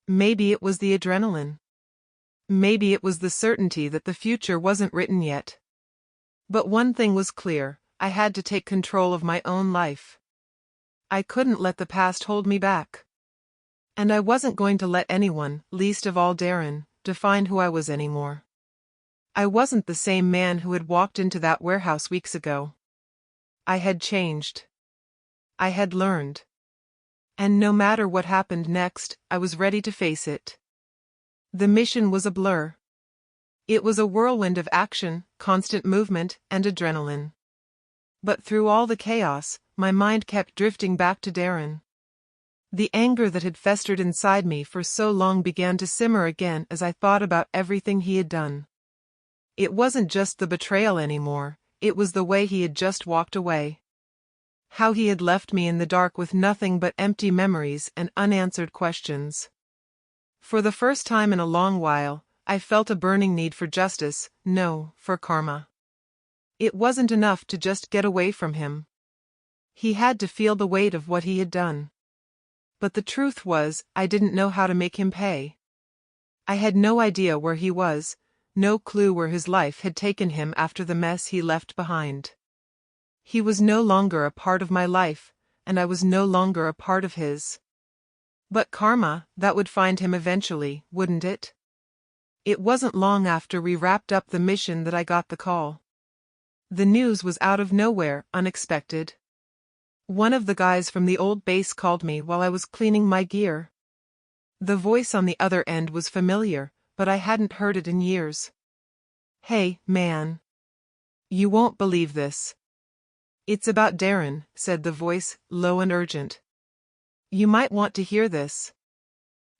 Maybe it was the adrenaline. Maybe it was the certainty that the future wasn't written yet. But one thing was clear: I had to take control of my own life. I couldn't let the past hold me back. And I wasn't going to let anyone, least of all Darren, define who I was anymore. I wasn't the same man who had walked into that warehouse weeks ago. I had changed. I had learned. And no matter what happened next, I was ready to face it. The mission was a blur. It was a whirlwind of action, constant movement, and adrenaline. But through all the chaos, my mind kept drifting back to Darren. The anger that had festered inside me for so long began to simmer again as I thought about everything he had done. It wasn't just the betrayal anymore, it was the way he had just walked away. How he had left me in the dark with nothing but empty memories and unanswered questions. For the first time in a long while, I felt a burning need for justice, no, for karma. It wasn't enough to just get away from him. He had to feel the weight of what he had done. But the truth was, I didn't know how to make him pay. I had no idea where he was, no clue where his life had taken him after the mess he left behind. He was no longer a part of my life, and I was no longer a part of his. But karma, that would find him eventually, wouldn't it? It wasn't long after we wrapped up the mission that I got the call. The news was out of nowhere, unexpected. One of the guys from the old base called me while I was cleaning my gear. The voice on the other end was familiar, but I hadn't heard it in years. "Hey, man. You won't believe this. It's about Darren," said the voice, low and urgent. "You might want to hear this."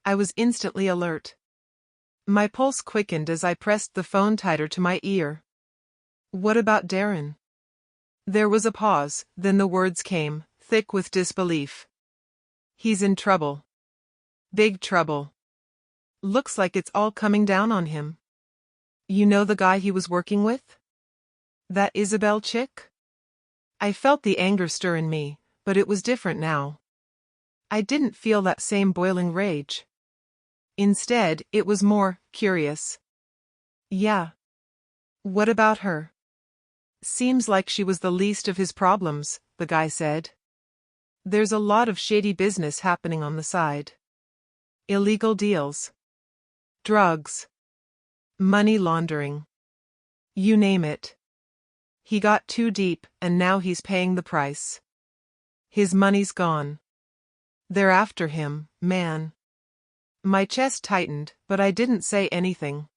I was instantly alert. My pulse quickened as I pressed the phone tighter to my ear. "What about Darren?" There was a pause, then the words came, thick with disbelief. "He's in trouble. Big trouble. Looks like it's all coming down on him. You know the guy he was working with? That Isabel chick?" I felt the anger stir in me, but it was different now. I didn't feel that same boiling rage. Instead, it was more curious. "Yeah. What about her?" "Seems like she was the least of his problems," the guy said. "There's a lot of shady business happening on the side. Illegal deals. Drugs. Money laundering. You name it. He got too deep, and now he's paying the price. His money's gone. They're after him, man." My chest tightened, but I didn't say anything.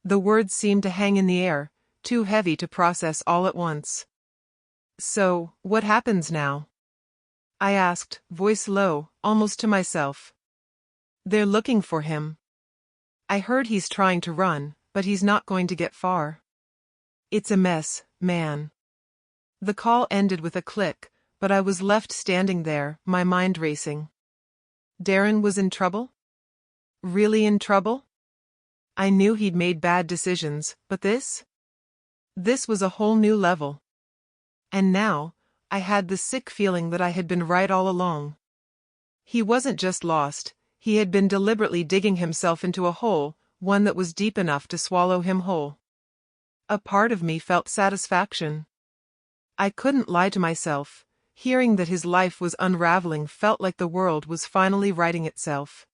The words seemed to hang in the air, too heavy to process all at once. "So, what happens now?" I asked, voice low, almost to myself. "They're looking for him. I heard he's trying to run, but he's not going to get far. It's a mess, man." The call ended with a click, but I was left standing there, my mind racing. Darren was in trouble? Really in trouble? I knew he'd made bad decisions, but this? This was a whole new level. And now, I had the sick feeling that I had been right all along. He wasn't just lost, he had been deliberately digging himself into a hole, one that was deep enough to swallow him whole. A part of me felt satisfaction. I couldn't lie to myself. Hearing that his life was unraveling felt like the world was finally righting itself.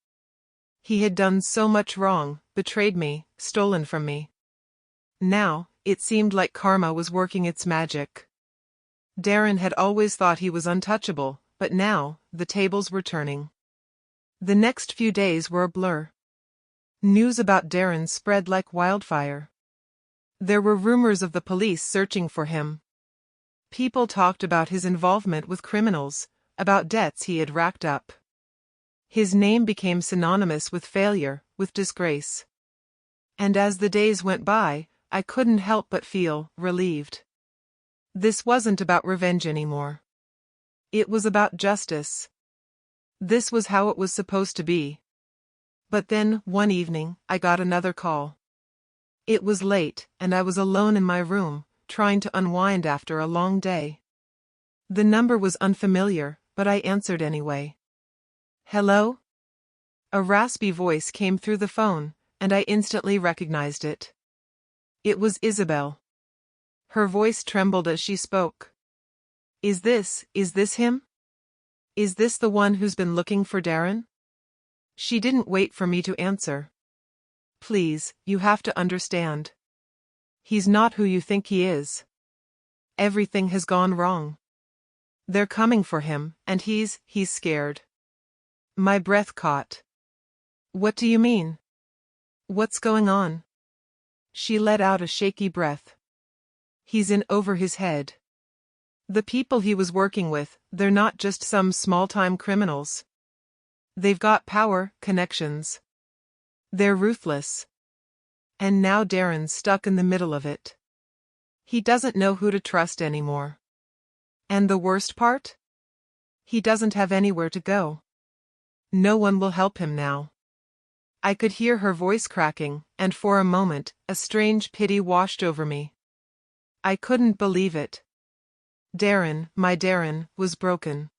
He had done so much wrong, betrayed me, stolen from me. Now, it seemed like karma was working its magic. Darren had always thought he was untouchable, but now, the tables were turning. The next few days were a blur. News about Darren spread like wildfire. There were rumors of the police searching for him. People talked about his involvement with criminals, about debts he had racked up. His name became synonymous with failure, with disgrace. And as the days went by, I couldn't help but feel relieved. This wasn't about revenge anymore. It was about justice. This was how it was supposed to be. But then, one evening, I got another call. It was late, and I was alone in my room, trying to unwind after a long day. The number was unfamiliar, but I answered anyway. "Hello?" A raspy voice came through the phone, and I instantly recognized it. It was Isabel. Her voice trembled as she spoke. Is this him? Is this the one who's been looking for Darren?" She didn't wait for me to answer. "Please, you have to understand. He's not who you think he is. Everything has gone wrong. They're coming for him, and he's scared." My breath caught. "What do you mean? What's going on?" She let out a shaky breath. "He's in over his head. The people he was working with, they're not just some small-time criminals. They've got power, connections. They're ruthless. And now Darren's stuck in the middle of it. He doesn't know who to trust anymore. And the worst part? He doesn't have anywhere to go. No one will help him now. I could hear her voice cracking, and for a moment, a strange pity washed over me. I couldn't believe it. Darren, my Darren, was broken.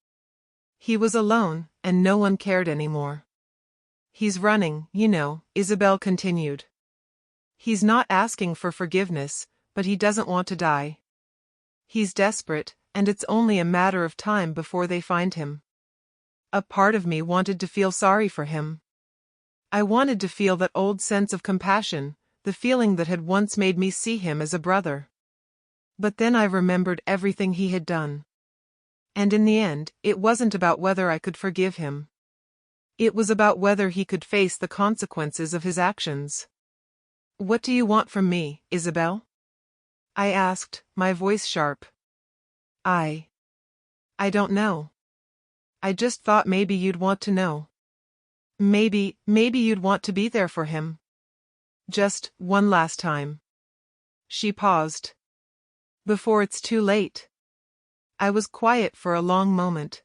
He was alone, and no one cared anymore. He's running, you know, Isabel continued. He's not asking for forgiveness, but he doesn't want to die. He's desperate, and it's only a matter of time before they find him. A part of me wanted to feel sorry for him. I wanted to feel that old sense of compassion, the feeling that had once made me see him as a brother. But then I remembered everything he had done. And in the end, it wasn't about whether I could forgive him. It was about whether he could face the consequences of his actions. "What do you want from me, Isabel?" I asked, my voice sharp. I don't know. I just thought maybe you'd want to know. Maybe you'd want to be there for him. Just one last time. She paused. Before it's too late. I was quiet for a long moment.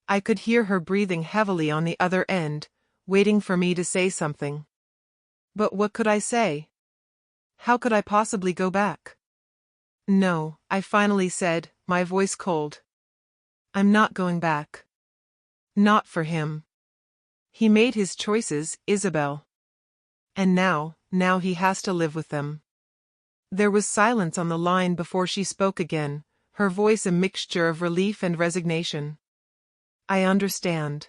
I could hear her breathing heavily on the other end, waiting for me to say something. But what could I say? How could I possibly go back? No, I finally said, my voice cold. I'm not going back. Not for him. He made his choices, Isabel. And now he has to live with them. There was silence on the line before she spoke again, her voice a mixture of relief and resignation. I understand.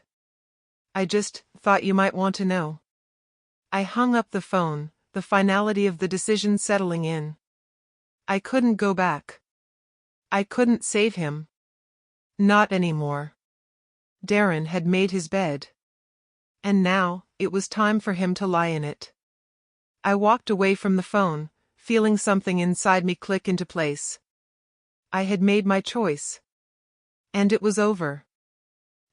I just thought you might want to know. I hung up the phone, the finality of the decision settling in. I couldn't go back. I couldn't save him. Not anymore. Darren had made his bed. And now, it was time for him to lie in it. I walked away from the phone, feeling something inside me click into place. I had made my choice. And it was over.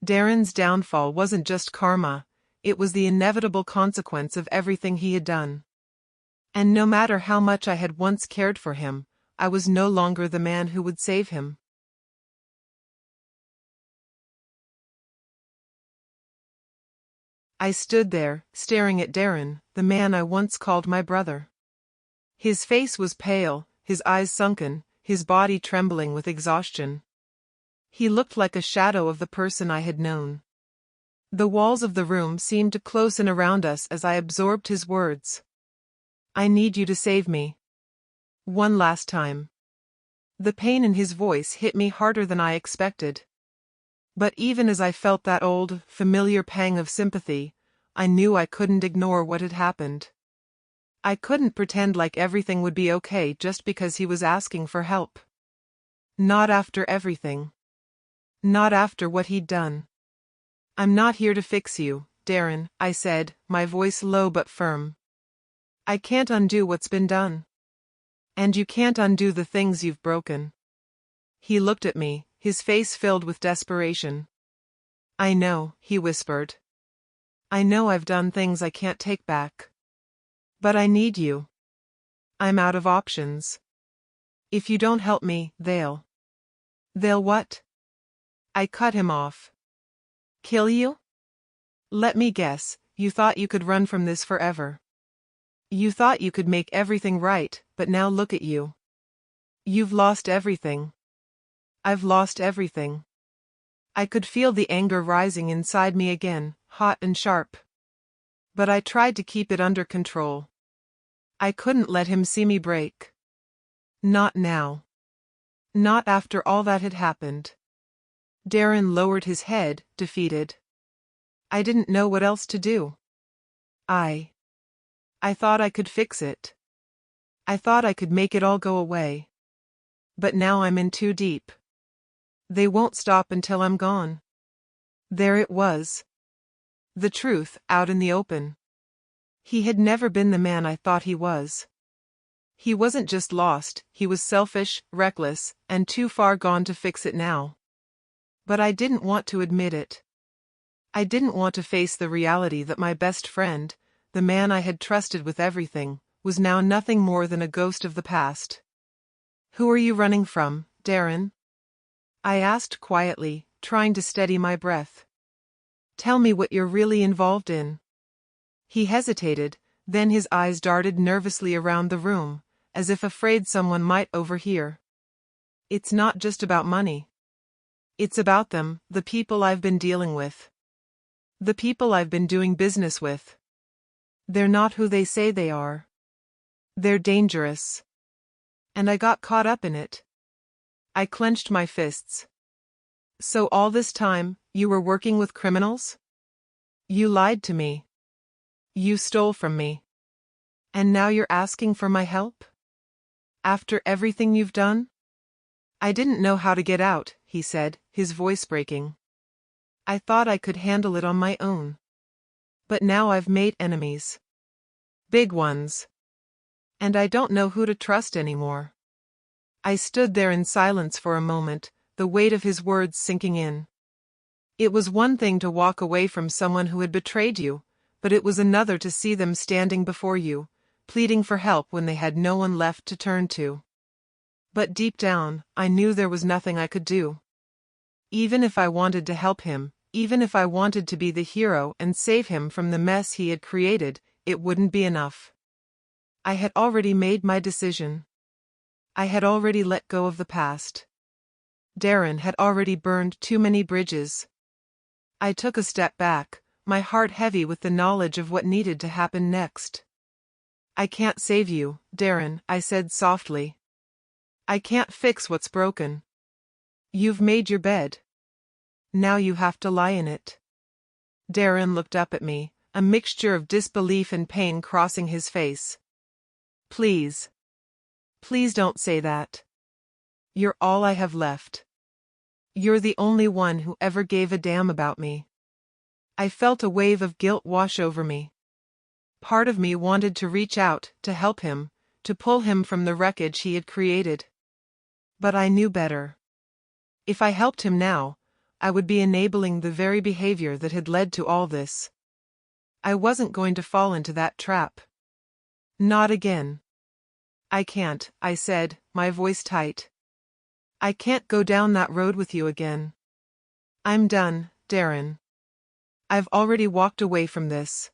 Darren's downfall wasn't just karma, it was the inevitable consequence of everything he had done. And no matter how much I had once cared for him, I was no longer the man who would save him. I stood there, staring at Darren, the man I once called my brother. His face was pale, his eyes sunken, his body trembling with exhaustion. He looked like a shadow of the person I had known. The walls of the room seemed to close in around us as I absorbed his words. I need you to save me. One last time. The pain in his voice hit me harder than I expected. But even as I felt that old, familiar pang of sympathy, I knew I couldn't ignore what had happened. I couldn't pretend like everything would be okay just because he was asking for help. Not after everything. Not after what he'd done. I'm not here to fix you, Darren, I said, my voice low but firm. I can't undo what's been done. And you can't undo the things you've broken. He looked at me, his face filled with desperation. I know, he whispered. I know I've done things I can't take back. But I need you. I'm out of options. If you don't help me, they'll what? I cut him off. Kill you? Let me guess, you thought you could run from this forever. You thought you could make everything right, but now look at you. You've lost everything. I've lost everything. I could feel the anger rising inside me again, hot and sharp. But I tried to keep it under control. I couldn't let him see me break. Not now. Not after all that had happened. Darren lowered his head, defeated. I didn't know what else to do. I thought I could fix it. I thought I could make it all go away. But now I'm in too deep. They won't stop until I'm gone. There it was. The truth, out in the open. He had never been the man I thought he was. He wasn't just lost, he was selfish, reckless, and too far gone to fix it now. But I didn't want to admit it. I didn't want to face the reality that my best friend, the man I had trusted with everything, was now nothing more than a ghost of the past. Who are you running from, Darren? I asked quietly, trying to steady my breath. Tell me what you're really involved in. He hesitated, then his eyes darted nervously around the room, as if afraid someone might overhear. It's not just about money. It's about them, the people I've been dealing with. The people I've been doing business with. They're not who they say they are. They're dangerous. And I got caught up in it. I clenched my fists. So all this time, you were working with criminals? You lied to me. You stole from me. And now you're asking for my help? After everything you've done? I didn't know how to get out, he said, his voice breaking. I thought I could handle it on my own. But now I've made enemies. Big ones. And I don't know who to trust anymore. I stood there in silence for a moment, the weight of his words sinking in. It was one thing to walk away from someone who had betrayed you, but it was another to see them standing before you, pleading for help when they had no one left to turn to. But deep down, I knew there was nothing I could do. Even if I wanted to help him, even if I wanted to be the hero and save him from the mess he had created, it wouldn't be enough. I had already made my decision. I had already let go of the past. Darren had already burned too many bridges. I took a step back, my heart heavy with the knowledge of what needed to happen next. I can't save you, Darren, I said softly. I can't fix what's broken. You've made your bed. Now you have to lie in it. Darren looked up at me, a mixture of disbelief and pain crossing his face. Please. Please don't say that. You're all I have left. You're the only one who ever gave a damn about me. I felt a wave of guilt wash over me. Part of me wanted to reach out, to help him, to pull him from the wreckage he had created. But I knew better. If I helped him now, I would be enabling the very behavior that had led to all this. I wasn't going to fall into that trap. Not again. I can't, I said, my voice tight. I can't go down that road with you again. I'm done, Darren. I've already walked away from this.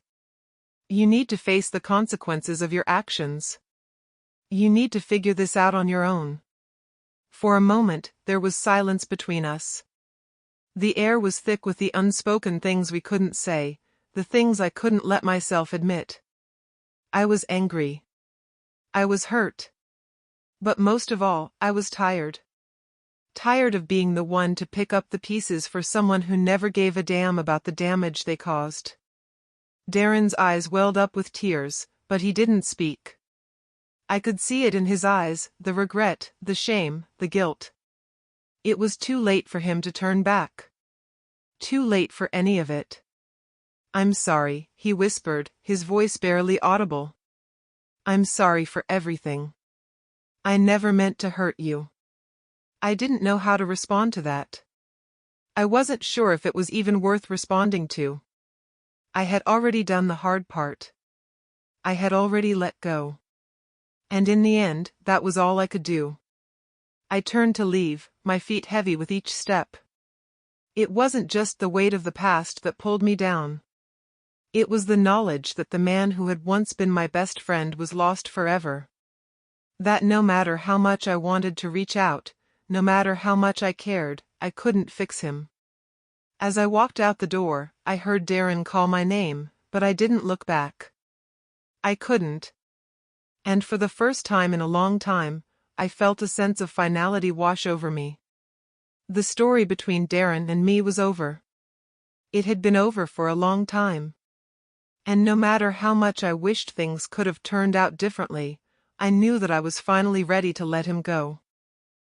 You need to face the consequences of your actions. You need to figure this out on your own. For a moment, there was silence between us. The air was thick with the unspoken things we couldn't say, the things I couldn't let myself admit. I was angry. I was hurt. But most of all, I was tired. Tired of being the one to pick up the pieces for someone who never gave a damn about the damage they caused. Darren's eyes welled up with tears, but he didn't speak. I could see it in his eyes, the regret, the shame, the guilt. It was too late for him to turn back. Too late for any of it. I'm sorry, he whispered, his voice barely audible. I'm sorry for everything. I never meant to hurt you. I didn't know how to respond to that. I wasn't sure if it was even worth responding to. I had already done the hard part. I had already let go. And in the end, that was all I could do. I turned to leave, my feet heavy with each step. It wasn't just the weight of the past that pulled me down. It was the knowledge that the man who had once been my best friend was lost forever. That no matter how much I wanted to reach out, no matter how much I cared, I couldn't fix him. As I walked out the door, I heard Darren call my name, but I didn't look back. I couldn't. And for the first time in a long time, I felt a sense of finality wash over me. The story between Darren and me was over. It had been over for a long time. And no matter how much I wished things could have turned out differently, I knew that I was finally ready to let him go.